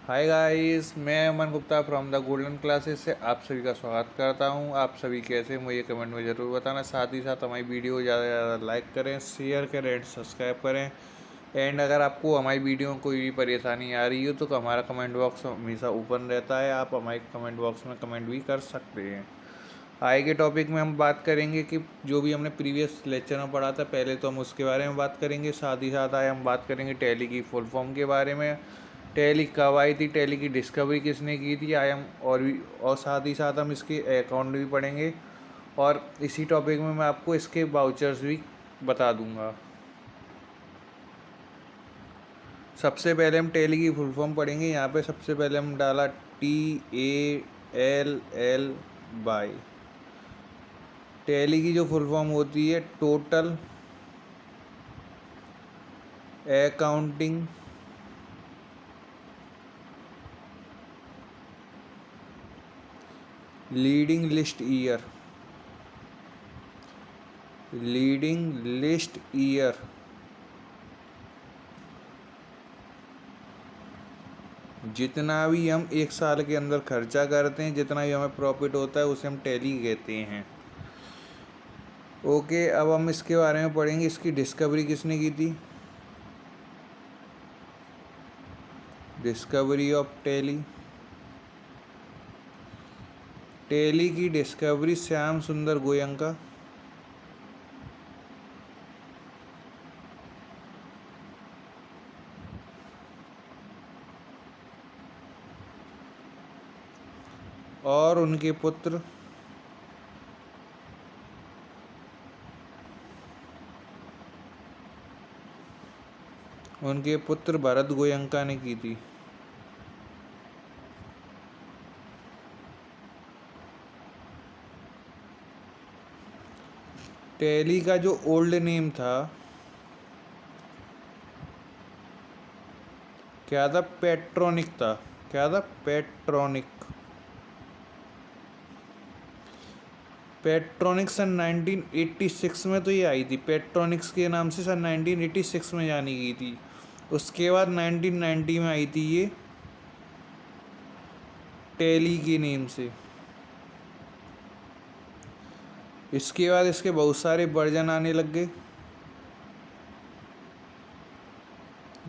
हाय guys, मैं Aman Gupta from the Golden Classes से आप सभी का स्वागत करता हूं। आप सभी कैसे हैं मुझे कमेंट में ज़रूर बताना। साथ ही साथ हमारी वीडियो को ज़्यादा से ज़्यादा लाइक करें, शेयर करें एंड सब्सक्राइब करें। एंड अगर आपको हमारी वीडियो में कोई भी परेशानी आ रही हो तो हमारा कमेंट बॉक्स हमेशा ओपन रहता है, आप हमारे कमेंट बॉक्स में कमेंट भी कर सकते हैं। आगे के टॉपिक में हम बात करेंगे कि जो भी हमने प्रीवियस लेक्चर में पढ़ा था, पहले तो हम उसके बारे में बात करेंगे। साथ ही साथ आए हम बात करेंगे टैली की फुल फॉर्म के बारे में, टैली कब आई थी, टैली की डिस्कवरी किसने की थी, आए हम और साथ ही साथ हम इसके अकाउंट भी पढ़ेंगे। और इसी टॉपिक में मैं आपको इसके वाउचर्स भी बता दूंगा। सबसे पहले हम टैली की फुल फॉर्म पढ़ेंगे। यहाँ पे सबसे पहले हम डाला TALL टैली की जो फुल फॉर्म होती है total accounting leading list year. जितना भी हम एक साल के अंदर खर्चा करते हैं, जितना भी हमें प्रॉफिट होता है, उसे हम टैली कहते हैं। ओके, अब हम इसके बारे में पढ़ेंगे। इसकी डिस्कवरी किसने की थी? Discovery of tally. टैली की डिस्कवरी श्याम सुंदर गोयंका। और उनके पुत्र भरत गोयंका ने की थी। टैली का जो ओल्ड नेम था क्या था? पेट्रोनिक था। क्या था? पेट्रोनिक सन 1986 में तो ये आई थी। पेट्रोनिक्स के नाम से सन 1986 में जानी गई थी। उसके बाद 1990 में आई थी ये टैली के नेम से। इसके बाद इसके बहुत सारे वर्जन आने लग गए,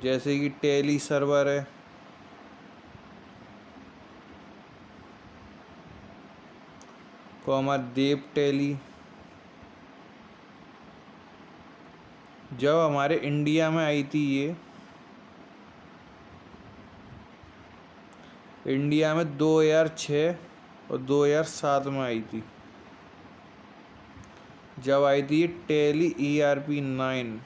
जैसे कि टैली सर्वर है, देव टैली। जब हमारे इंडिया में आई थी ये, इंडिया में 2006 और 2007 में आई थी। जब आई थी टैली ERP 9।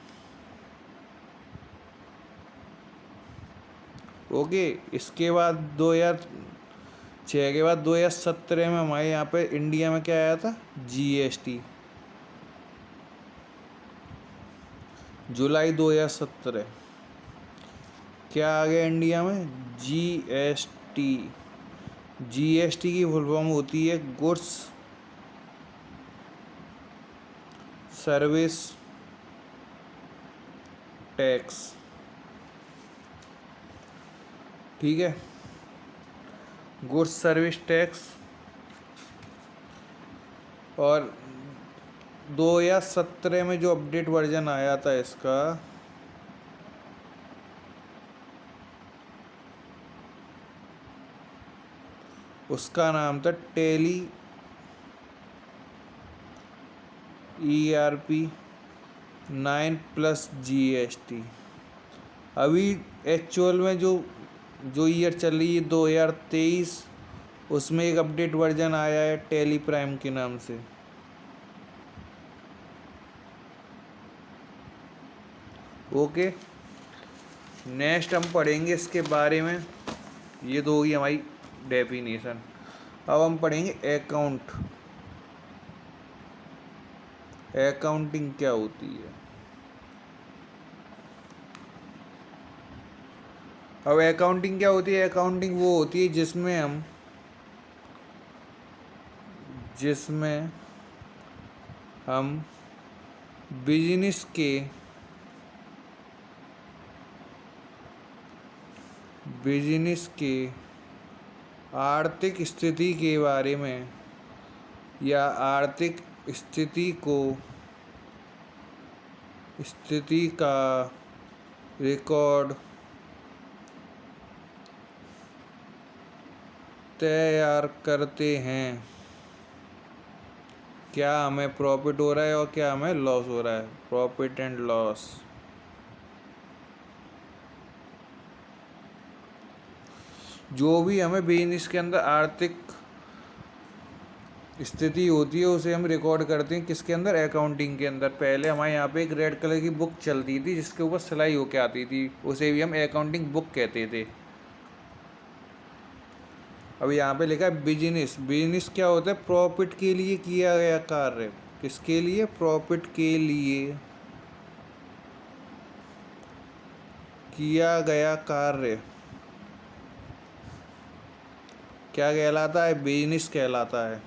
ओके, इसके बाद 2006 के बाद 2017 में हमारे यहाँ पे इंडिया में क्या आया था? GST। जुलाई 2017 क्या आ गया इंडिया में? GST। GST की फुल फॉर्म होती है गुड्स सर्विस टैक्स। ठीक है, गुड्स सर्विस टैक्स। और 2017 में जो अपडेट वर्जन आया था इसका, उसका नाम था टैली ERP 9 + GST। अभी एक्चुअल में जो ईयर चल रही है 2023, उसमें एक अपडेट वर्जन आया है टैली प्राइम के नाम से। ओके, नेक्स्ट हम पढ़ेंगे इसके बारे में। ये तो होगी हमारी डेफिनेशन। अब हम पढ़ेंगे अकाउंटिंग क्या होती है। अब अकाउंटिंग क्या होती है? अकाउंटिंग वो होती है जिसमें हम बिजनेस के आर्थिक स्थिति के बारे में या आर्थिक स्थिति का रिकॉर्ड तैयार करते हैं। क्या हमें प्रॉफिट हो रहा है और क्या हमें लॉस हो रहा है, प्रॉफिट एंड लॉस। जो भी हमें बिजनेस के अंदर आर्थिक स्थिति होती है उसे हम रिकॉर्ड करते हैं किसके अंदर, अकाउंटिंग के अंदर। पहले हमारे यहाँ पे एक रेड कलर की बुक चलती थी जिसके ऊपर सिलाई होके आती थी, उसे भी हम अकाउंटिंग बुक कहते थे। अब यहाँ पे लिखा है बिजनेस। बिजनेस क्या होता है, प्रॉफिट के लिए किया गया कार्य। किसके लिए, प्रॉफिट के लिए किया गया कार्य क्या कहलाता है, बिजनेस कहलाता है।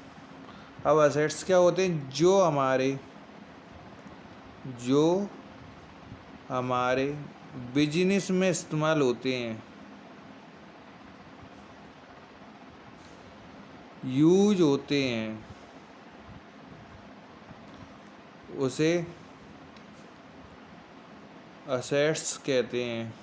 अब असेट्स क्या होते हैं, जो हमारे बिजनेस में इस्तेमाल होते हैं, यूज होते हैं, उसे असेट्स कहते हैं।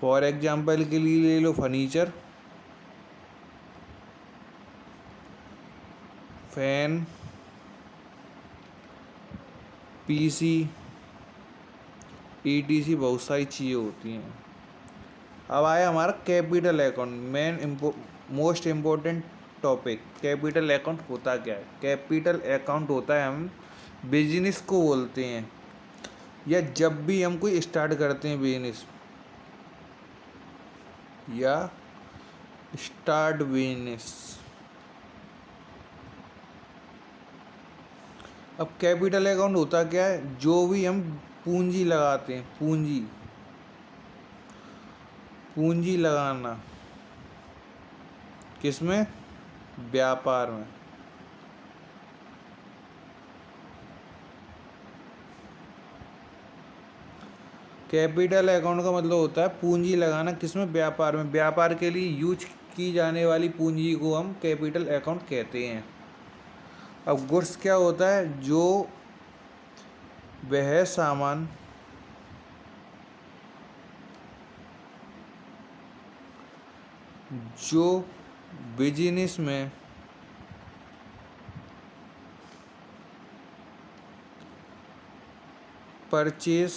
फॉर एग्जाम्पल के लिए ले लो फर्नीचर, फैन, पीसी, ईटीसी, बहुत सारी चीज़ें होती हैं। अब आया हमारा capital account, most important topic. Capital account होता क्या है, कैपिटल अकाउंट होता है, हम बिजनेस को बोलते हैं, या जब भी हम कोई स्टार्ट करते हैं बिजनेस या स्टार्ट बिजनेस। अब कैपिटल अकाउंट होता क्या है, जो भी हम पूंजी लगाते हैं, पूंजी लगाना किसमें, व्यापार में। कैपिटल अकाउंट का मतलब होता है पूंजी लगाना किसमें, व्यापार में। व्यापार के लिए यूज की जाने वाली पूंजी को हम कैपिटल अकाउंट कहते हैं। अब गुड्स क्या होता है, जो वह सामान जो बिजनेस में परचेस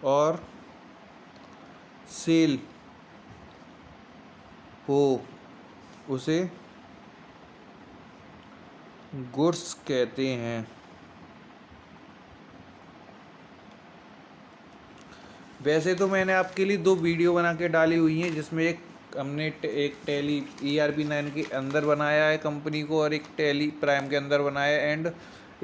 और सेल हो उसे गुड्स कहते हैं। वैसे तो मैंने आपके लिए 2 वीडियो बना के डाली हुई हैं, जिसमें हमने एक टैली ERP 9 के अंदर बनाया है कंपनी को, और एक टैली प्राइम के अंदर बनाया है, एंड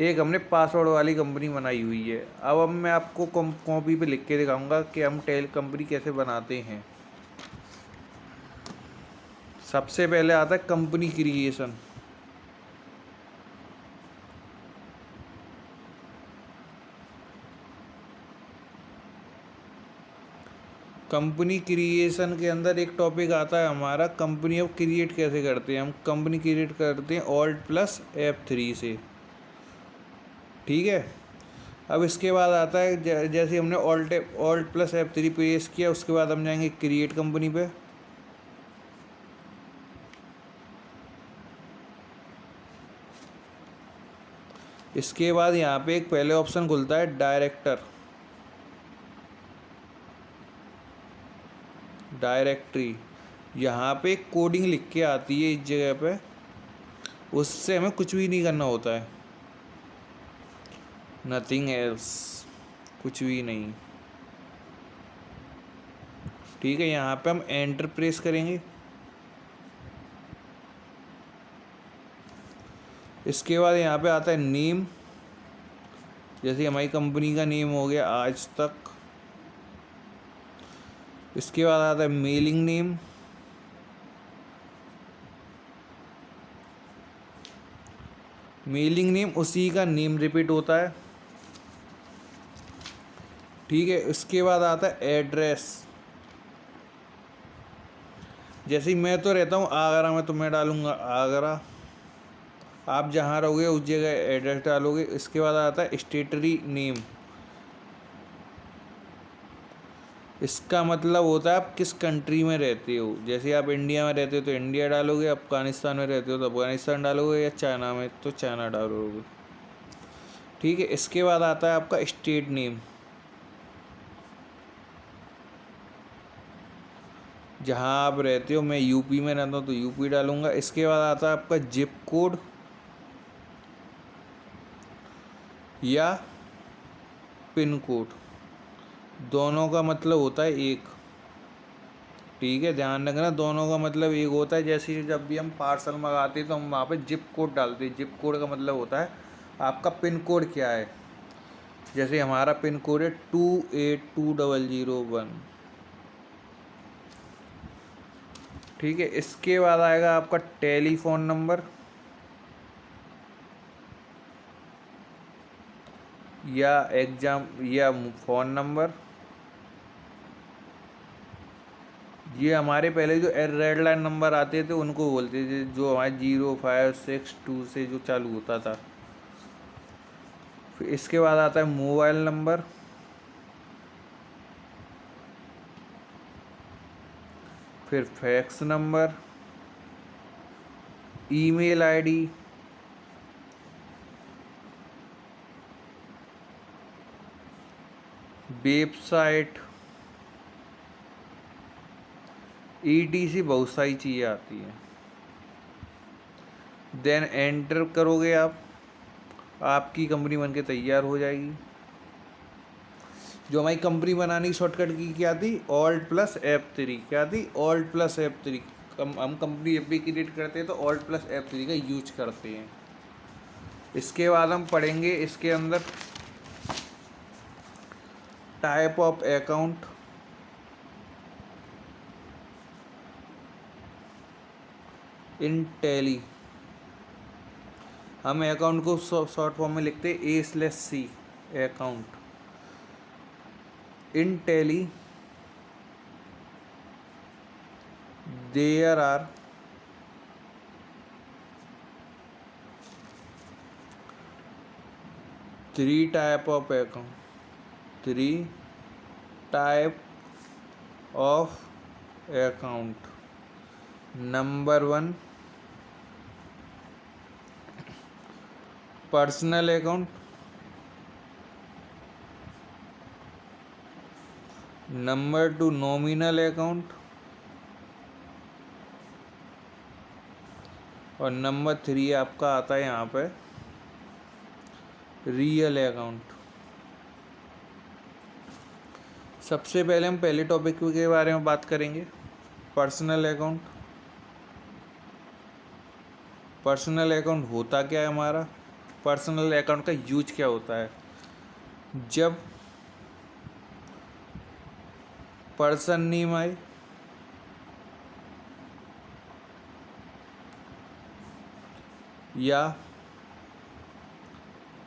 एक हमने पासवर्ड वाली कंपनी बनाई हुई है। अब मैं आपको कॉपी पे लिख के दिखाऊंगा कि हम टैली कंपनी कैसे बनाते हैं। सबसे पहले आता है कंपनी क्रिएशन। कंपनी क्रिएशन के अंदर एक टॉपिक आता है हमारा, कंपनी अब क्रिएट कैसे करते हैं। हम कंपनी क्रिएट करते हैं Alt+F3 से, ठीक है। अब इसके बाद आता है, जैसे हमने Alt+F3 प्रेस किया, उसके बाद हम जाएंगे क्रिएट कंपनी पे। इसके बाद यहाँ पे एक पहले ऑप्शन खुलता है डायरेक्टरी। यहाँ पे कोडिंग लिख के आती है इस जगह पे, उससे हमें कुछ भी नहीं करना होता है, नथिंग एल्स, कुछ भी नहीं, ठीक है। यहाँ पे हम एंटर प्रेस करेंगे। इसके बाद यहाँ पे आता है नेम, जैसे हमारी कंपनी का नेम हो गया आज तक। इसके बाद आता है मेलिंग नेम। मेलिंग नेम उसी का नेम रिपीट होता है। ठीक है, इसके बाद आता है एड्रेस। जैसे ही मैं तो रहता हूँ आगरा में, तो मैं डालूँगा आगरा। आप जहाँ रहोगे उस जगह एड्रेस डालोगे। इसके बाद आता है स्टेटरी नेम। इसका मतलब होता है आप किस कंट्री में रहते हो। जैसे आप इंडिया में रहते हो तो इंडिया डालोगे, अफगानिस्तान में रहते हो तो अफगानिस्तान डालोगे, या चाइना में तो चाइना डालोगे। ठीक है, इसके बाद आता है आपका स्टेट नेम। जहाँ आप रहते हो, मैं यूपी में रहता हूँ तो यूपी डालूँगा। इसके बाद आता है आपका जिप कोड या पिन कोड, दोनों का मतलब होता है एक। ठीक है, ध्यान रखना, दोनों का मतलब एक होता है। जैसे जब भी हम पार्सल मंगाते हैं तो हम वहाँ पे जिप कोड डालते हैं। जिप कोड का मतलब होता है आपका पिन कोड क्या है। जैसे हमारा पिन कोड है 282001। ठीक है, इसके बाद आएगा आपका टेलीफोन नंबर या फ़ोन नंबर। ये हमारे पहले जो रेड लाइन नंबर आते थे उनको बोलते थे, जो हमारे 0562 से जो चालू होता था। फिर इसके बाद आता है मोबाइल नंबर। फिर fax number, email ID, website, ETC, बहुत सारी चीज़ें आती हैं। देन एंटर करोगे आप, आपकी कंपनी बन के तैयार हो जाएगी। जो हमारी कंपनी बनाने की शॉर्टकट की क्या थी, Alt+F3। क्या थी, Alt+F3। हम कंपनी जब भी क्रिएट करते हैं तो Alt+F3 का यूज करते हैं। इसके बाद हम पढ़ेंगे इसके अंदर type of account, in Tally. हम अकाउंट को शॉर्ट फॉर्म में लिखते हैं A/C account. In Tally there are three type of account. Three type of account. Number 1, personal account. Number 2, nominal account. और नंबर 3 आपका आता है यहाँ पे रियल अकाउंट। सबसे पहले हम पहले टॉपिक के बारे में बात करेंगे, पर्सनल अकाउंट। पर्सनल अकाउंट होता क्या है हमारा, पर्सनल अकाउंट का यूज क्या होता है। जब पर्सन नेम आए, या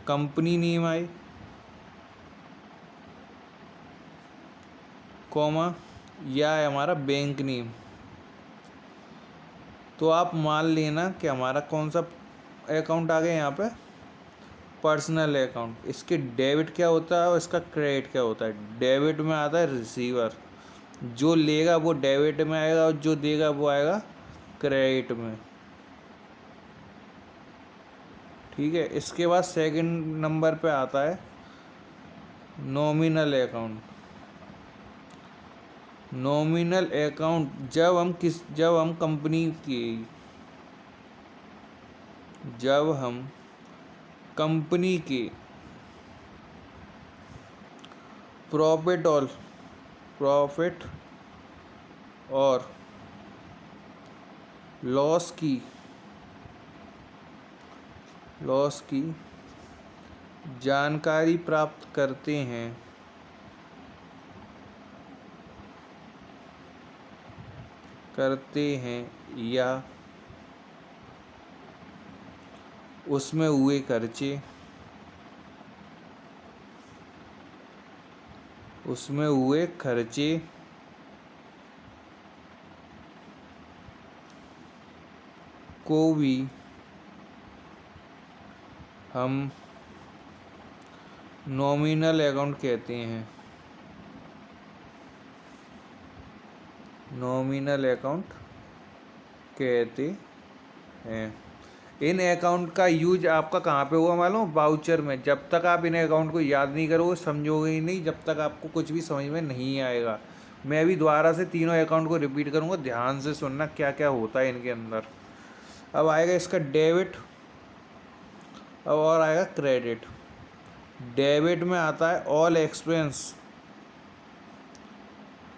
कंपनी नेम आए, कॉमा, या है हमारा बैंक नेम, तो आप मान लेना कि हमारा कौन सा अकाउंट आ गया यहाँ पे, पर्सनल अकाउंट। इसके डेबिट क्या होता है और इसका क्रेडिट क्या होता है। डेबिट में आता है रिसीवर, जो लेगा वो डेबिट में आएगा और जो देगा वो आएगा क्रेडिट में। ठीक है, इसके बाद सेकंड नंबर पे आता है नॉमिनल अकाउंट। नॉमिनल अकाउंट जब हम कंपनी के प्रॉफिट और लॉस की जानकारी प्राप्त करते हैं, या उसमें हुए खर्चे, उसमें हुए खर्चे को भी हम नॉमिनल अकाउंट कहते हैं, नॉमिनल अकाउंट कहते हैं। इन अकाउंट का यूज आपका कहाँ पे हुआ मालूम? वाउचर में। जब तक आप इन अकाउंट को याद नहीं करोगे, समझोगे ही नहीं, जब तक आपको कुछ भी समझ में नहीं आएगा। मैं भी दोबारा से तीनों अकाउंट को रिपीट करूँगा, ध्यान से सुनना क्या क्या होता है इनके अंदर। अब आएगा इसका डेबिट, अब और आएगा क्रेडिट। डेबिट में आता है ऑल एक्सपेंस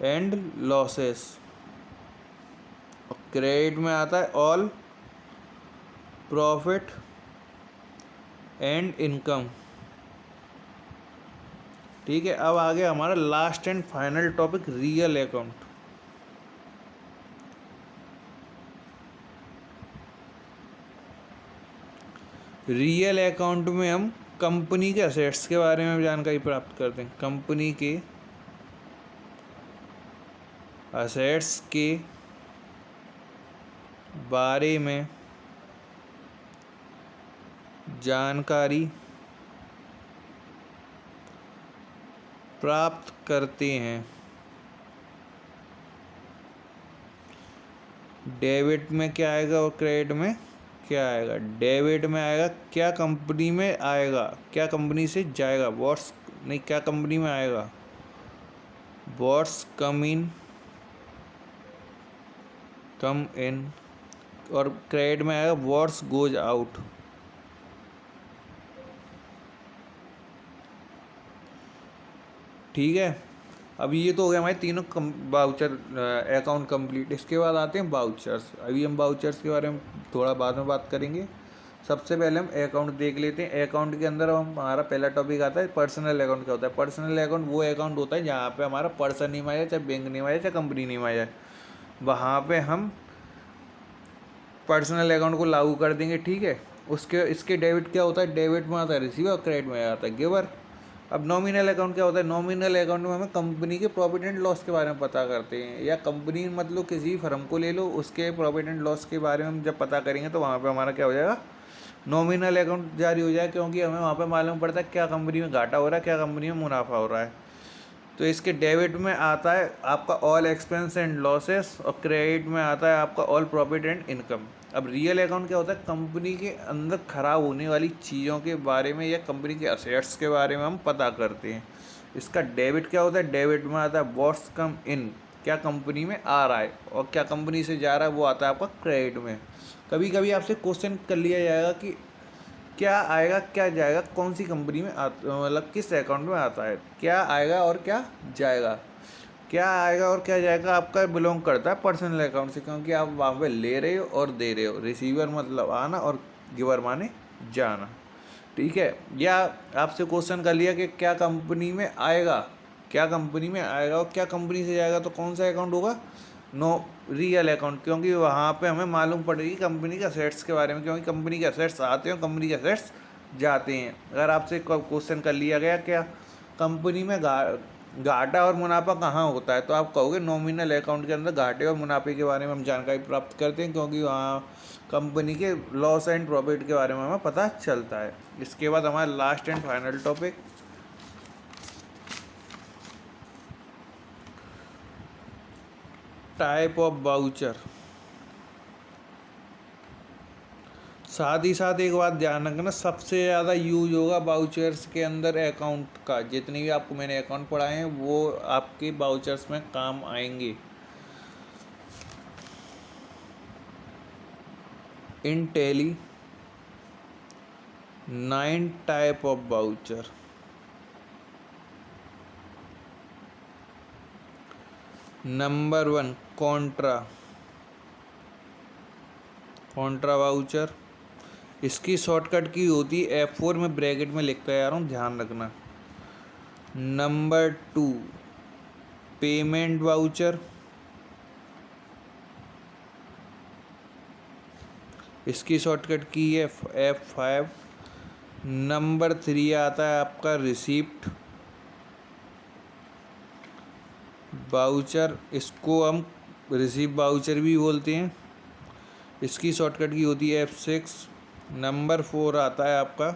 एंड लॉसेस, और क्रेडिट में आता है ऑल प्रॉफिट एंड इनकम। ठीक है, अब आ गया हमारा last and final topic, real account. Real account में हम कंपनी के असेट्स के बारे में जानकारी प्राप्त करते हैं। कंपनी के असेट्स के बारे में जानकारी प्राप्त करते हैं। डेबिट में क्या आएगा और क्रेडिट में क्या आएगा? डेबिट में आएगा क्या कंपनी में आएगा, क्या कंपनी से जाएगा, व्हाट्स नहीं, क्या कंपनी में आएगा, व्हाट्स कम इन, और क्रेडिट में आएगा व्हाट्स गोज आउट। ठीक है, अब ये तो हो गया हमारे तीनों वाउचर अकाउंट कंप्लीट। इसके बाद आते हैं वाउचर्स। अभी हम वाउचर्स के बारे में थोड़ा बाद में बात करेंगे। सबसे पहले हम अकाउंट देख लेते हैं। अकाउंट के अंदर हमारा पहला टॉपिक आता है पर्सनल अकाउंट। क्या होता है पर्सनल अकाउंट? वो अकाउंट होता है जहाँ पे हमारा पर्सन नेम आ जाए, चाहे बैंक नेम आ जाए, चाहे कंपनी नेम आ जाए, वहाँ पे हम पर्सनल अकाउंट को लागू कर देंगे। ठीक है, उसके इसके डेबिट क्या होता है? डेबिट में आता है रिसीवर और क्रेडिट में आता है गिवर। अब नॉमिनल अकाउंट क्या होता है? नॉमिनल अकाउंट में हमें कंपनी के प्रॉफिट एंड लॉस के बारे में पता करते हैं, या कंपनी मतलब किसी फर्म को ले लो, उसके प्रॉफिट एंड लॉस के बारे में हम जब पता करेंगे तो वहाँ पे हमारा क्या हो जाएगा? नॉमिनल अकाउंट जारी हो जाए, क्योंकि हमें वहाँ पे मालूम पड़ता है क्या कंपनी में घाटा हो रहा है, क्या कंपनी में मुनाफा हो रहा है। तो इसके डेबिट में आता है आपका ऑल एक्सपेंस एंड लॉसेस, और क्रेडिट में आता है आपका ऑल प्रॉफिट एंड इनकम। अब रियल अकाउंट क्या होता है? कंपनी के अंदर खराब होने वाली चीज़ों के बारे में या कंपनी के असेट्स के बारे में हम पता करते हैं। इसका डेबिट क्या होता है? डेबिट में आता है व्हाट्स कम इन, क्या कंपनी में आ रहा है, और क्या कंपनी से जा रहा है वो आता है आपका क्रेडिट में। कभी कभी आपसे क्वेश्चन कर लिया जाएगा कि क्या आएगा क्या जाएगा, कौन सी कंपनी में मतलब किस अकाउंट में आता है। क्या आएगा और क्या जाएगा? क्या आएगा और क्या जाएगा आपका बिलोंग करता है पर्सनल अकाउंट से, क्योंकि आप वहाँ पे ले रहे हो और दे रहे हो। रिसीवर मतलब आना और गिवर माने जाना। ठीक है, या आपसे क्वेश्चन कर लिया कि क्या कंपनी में आएगा, क्या कंपनी में आएगा और क्या कंपनी से जाएगा, तो कौन सा अकाउंट होगा? नो रियल अकाउंट, क्योंकि वहाँ पे हमें मालूम पड़ेगी कंपनी के असेट्स के बारे में, क्योंकि कंपनी के असेट्स आते हैं, कंपनी के असेट्स जाते हैं। अगर आपसे क्वेश्चन कर लिया गया क्या कंपनी में घाटा और मुनाफा कहाँ होता है, तो आप कहोगे नॉमिनल अकाउंट के अंदर घाटे और मुनाफे के बारे में हम जानकारी प्राप्त करते हैं, क्योंकि वहाँ कंपनी के लॉस एंड प्रॉफिट के बारे में हमें पता चलता है। इसके बाद हमारा last and final topic type of voucher. साथ ही साथ एक बात ध्यान रखना, सबसे ज़्यादा यूज होगा वाउचर्स के अंदर अकाउंट का। जितने भी आपको मैंने अकाउंट पढ़ाए हैं वो आपके वाउचर्स में काम आएंगे। इन Tally 9 type of voucher. Number 1 contra voucher. इसकी शॉर्टकट की होती है F4 में ब्रैकेट में लिखता है, ध्यान रखना। Number 2 payment voucher. इसकी शॉर्टकट की है F5। नंबर 3 आता है आपका रिसीप्ट वाउचर, इसको हम रिसीव वाउचर भी बोलते हैं। इसकी शॉर्टकट की होती है F6। नंबर 4 आता है आपका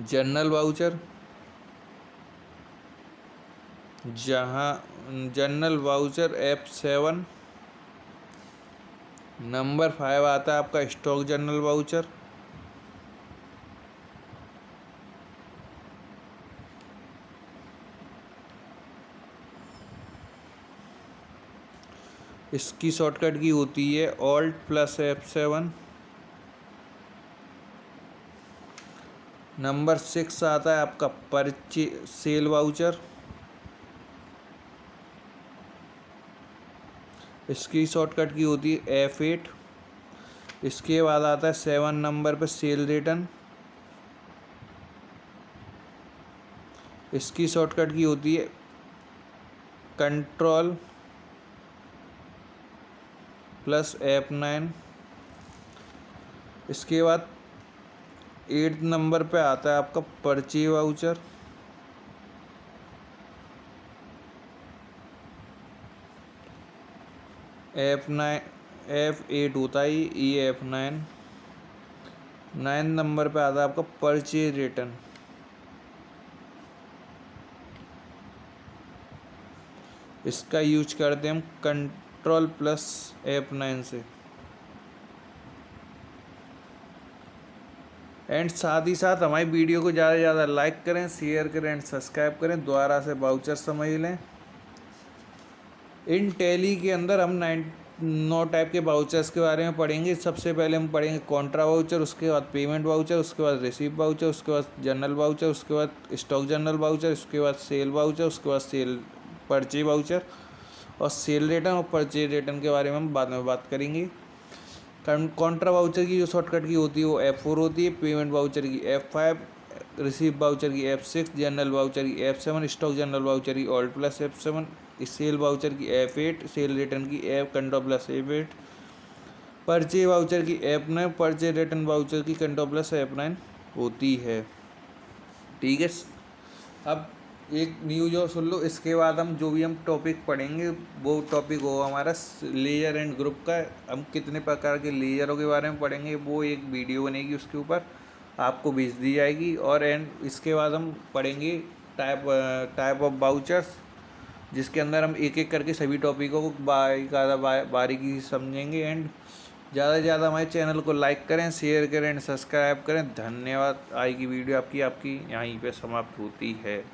जनरल वाउचर, जहाँ जनरल वाउचर F7। नंबर 5 आता है आपका स्टॉक जनरल वाउचर। इसकी शॉर्टकट की होती है Alt+F7। नंबर 6 आता है आपका सेल वाउचर। इसकी शॉर्टकट की होती है F8। इसके बाद आता है 7 नंबर पे सेल रिटर्न। इसकी शॉर्टकट की होती है Ctrl+F9। इसके बाद 8 नंबर पे आता है आपका परचेज वाउचर। F8 होता है ये F9। 9 नंबर पे आता है आपका परचेज रिटर्न। इसका यूज करते हैं हम Ctrl+F9 से। एंड साथ ही साथ हमारी वीडियो को ज़्यादा से ज़्यादा लाइक करें, शेयर करें एंड सब्सक्राइब करें। दोबारा से वाउचर समझ लें। इन टैली के अंदर हम 9 टाइप के वाउचर्स के बारे में पढ़ेंगे। सबसे पहले हम पढ़ेंगे कॉन्ट्रा वाउचर, उसके बाद पेमेंट वाउचर, उसके बाद रिसीव वाउचर, उसके बाद जनरल वाउचर, उसके बाद स्टॉक जनरल वाउचर, उसके बाद सेल वाउचर, उसके बाद सेल परचेज वाउचर और सेल रिटर्न और परचेज रिटर्न के बारे में हम बाद में बात करेंगे। कॉन्ट्रा वाउचर की जो शॉर्टकट की होती है वो F4 होती है, पेमेंट वाउचर की F5, रिसीव वाउचर की F6, जनरल वाउचर की F7, स्टॉक जनरल वाउचर की Alt+F7, सेल वाउचर की F8, सेल रिटर्न की Ctrl+F8, परचेज वाउचर की F9, परचेज रिटर्न वाउचर की Ctrl+F9 होती है। ठीक है, अब एक न्यूज और सुन लो। इसके बाद हम जो भी हम टॉपिक पढ़ेंगे वो टॉपिक होगा हमारा लेयर एंड ग्रुप का। हम कितने प्रकार के लेयरों के बारे में पढ़ेंगे वो एक वीडियो बनेगी, उसके ऊपर आपको भेज दी जाएगी। और एंड इसके बाद हम पढ़ेंगे टाइप ऑफ वाउचर्स, जिसके अंदर हम एक एक करके सभी टॉपिकों को बारीकी से समझेंगे। एंड ज़्यादा से ज़्यादा हमारे चैनल को लाइक करें, शेयर करें एंड सब्सक्राइब करें। धन्यवाद। आज की वीडियो आपकी यहीं पे समाप्त होती है।